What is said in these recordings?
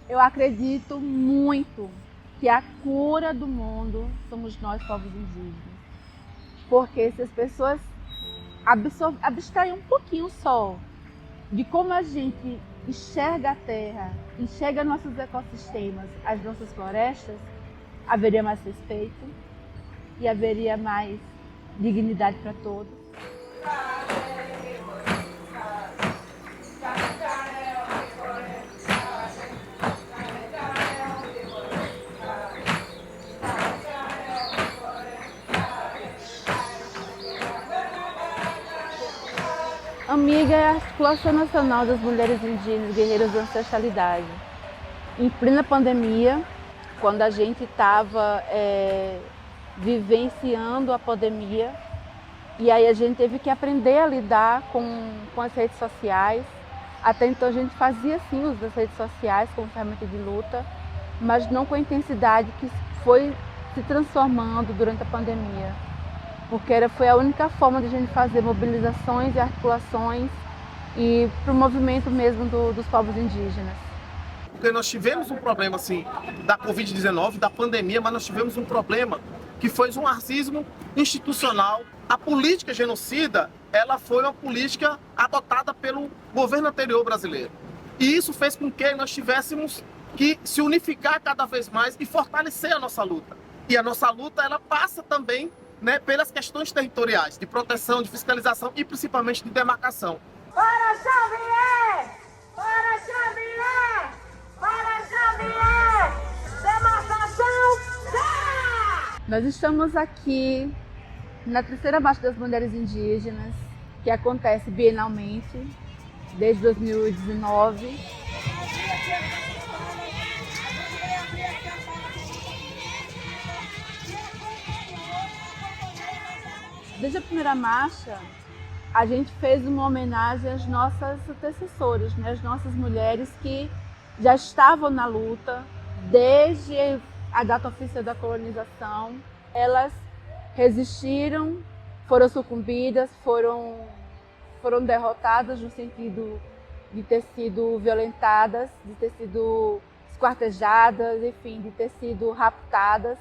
Eu acredito muito que a cura do mundo somos nós, povos indígenas. Porque se as pessoas abstraem um pouquinho só de como a gente enxerga a terra, enxerga nossos ecossistemas, as nossas florestas, haveria mais respeito e haveria mais dignidade para todos. Amiga é a articulação nacional das mulheres indígenas guerreiras da ancestralidade. Em plena pandemia, quando a gente estava vivenciando a pandemia, e aí a gente teve que aprender a lidar com as redes sociais. Até então a gente fazia sim uso das redes sociais como ferramenta de luta, mas não com a intensidade que foi se transformando durante a pandemia. Porque foi a única forma de a gente fazer mobilizações e articulações e para o movimento mesmo dos povos indígenas. Porque nós tivemos um problema assim da Covid-19, da pandemia, mas nós tivemos um problema que foi um racismo institucional. A política genocida, ela foi uma política adotada pelo governo anterior brasileiro. E isso fez com que nós tivéssemos que se unificar cada vez mais e fortalecer a nossa luta. E a nossa luta, ela passa também, né, pelas questões territoriais, de proteção, de fiscalização e principalmente de demarcação. Para Xavier! Para Xavier! Para Xavier! Demarcação já! Nós estamos aqui na terceira Marcha das Mulheres Indígenas, que acontece bienalmente, desde 2019. Desde a primeira marcha, a gente fez uma homenagem às nossas antecessoras, né? As nossas mulheres que já estavam na luta desde a data oficial da colonização. Elas resistiram, foram sucumbidas, foram derrotadas no sentido de ter sido violentadas, de ter sido esquartejadas, enfim, de ter sido raptadas.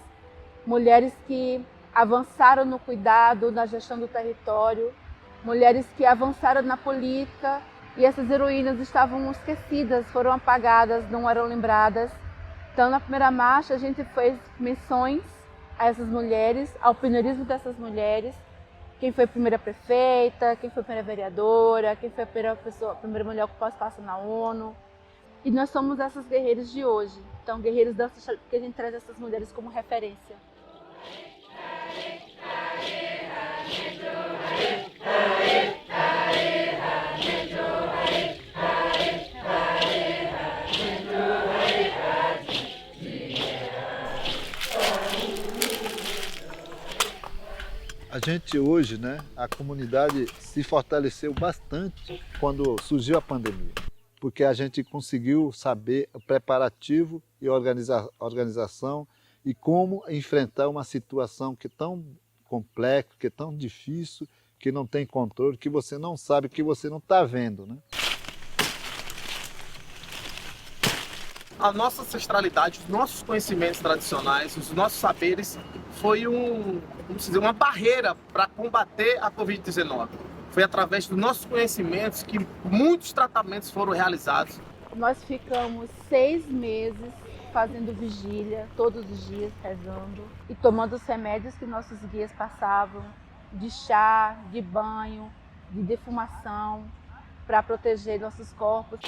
Mulheres que avançaram no cuidado, na gestão do território, mulheres que avançaram na política, e essas heroínas estavam esquecidas, foram apagadas, não eram lembradas. Então, na primeira marcha, a gente fez menções a essas mulheres, ao pioneirismo dessas mulheres, quem foi a primeira prefeita, quem foi a primeira vereadora, quem foi a primeira mulher a ocupar espaço na ONU. E nós somos essas guerreiras de hoje. Então, guerreiras da sociedade, porque a gente traz essas mulheres como referência. A gente hoje, né, a comunidade se fortaleceu bastante quando surgiu a pandemia, porque a gente conseguiu saber o preparativo e organização e como enfrentar uma situação que é tão complexa, que é tão difícil, que não tem controle, que você não sabe, que você não está vendo, né? A nossa ancestralidade, os nossos conhecimentos tradicionais, os nossos saberes, foi uma barreira para combater a Covid-19. Foi através dos nossos conhecimentos que muitos tratamentos foram realizados. Nós ficamos 6 meses fazendo vigília, todos os dias rezando e tomando os remédios que nossos guias passavam, de chá, de banho, de defumação, para proteger nossos corpos.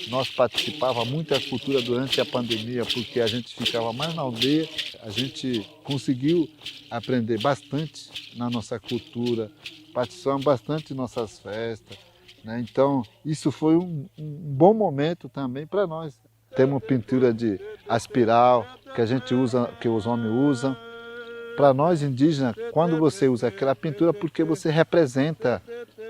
Nós participávamos muito da cultura durante a pandemia, porque a gente ficava mais na aldeia, a gente conseguiu aprender bastante na nossa cultura, participamos bastante de nossas festas, né? Então, isso foi um bom momento também para nós. Temos pintura de aspiral, que a gente usa, que os homens usam. Para nós indígenas, quando você usa aquela pintura, porque você representa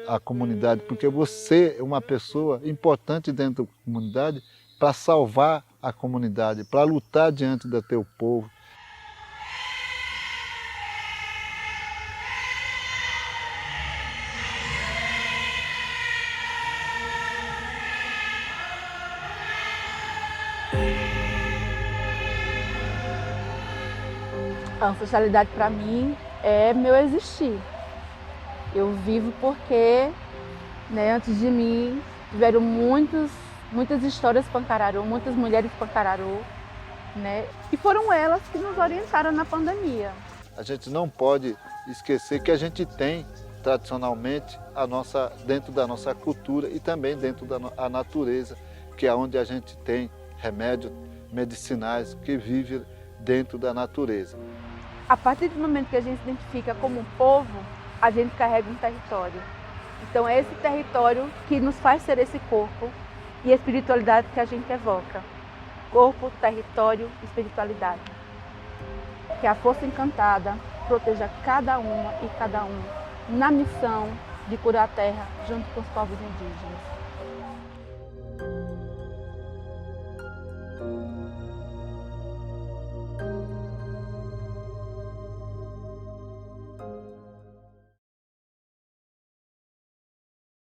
a comunidade, porque você é uma pessoa importante dentro da comunidade para salvar a comunidade, para lutar diante do teu povo. A ancestralidade para mim é meu existir. Eu vivo porque, né, antes de mim tiveram muitas histórias Pancararu, muitas mulheres Pancararu, né? E foram elas que nos orientaram na pandemia. A gente não pode esquecer que a gente tem tradicionalmente dentro da nossa cultura e também dentro da natureza, que é onde a gente tem remédios medicinais que vivem dentro da natureza. A partir do momento que a gente se identifica como povo, a gente carrega um território. Então é esse território que nos faz ser esse corpo e a espiritualidade que a gente evoca. Corpo, território, espiritualidade. Que a força encantada proteja cada uma e cada um na missão de curar a terra junto com os povos indígenas.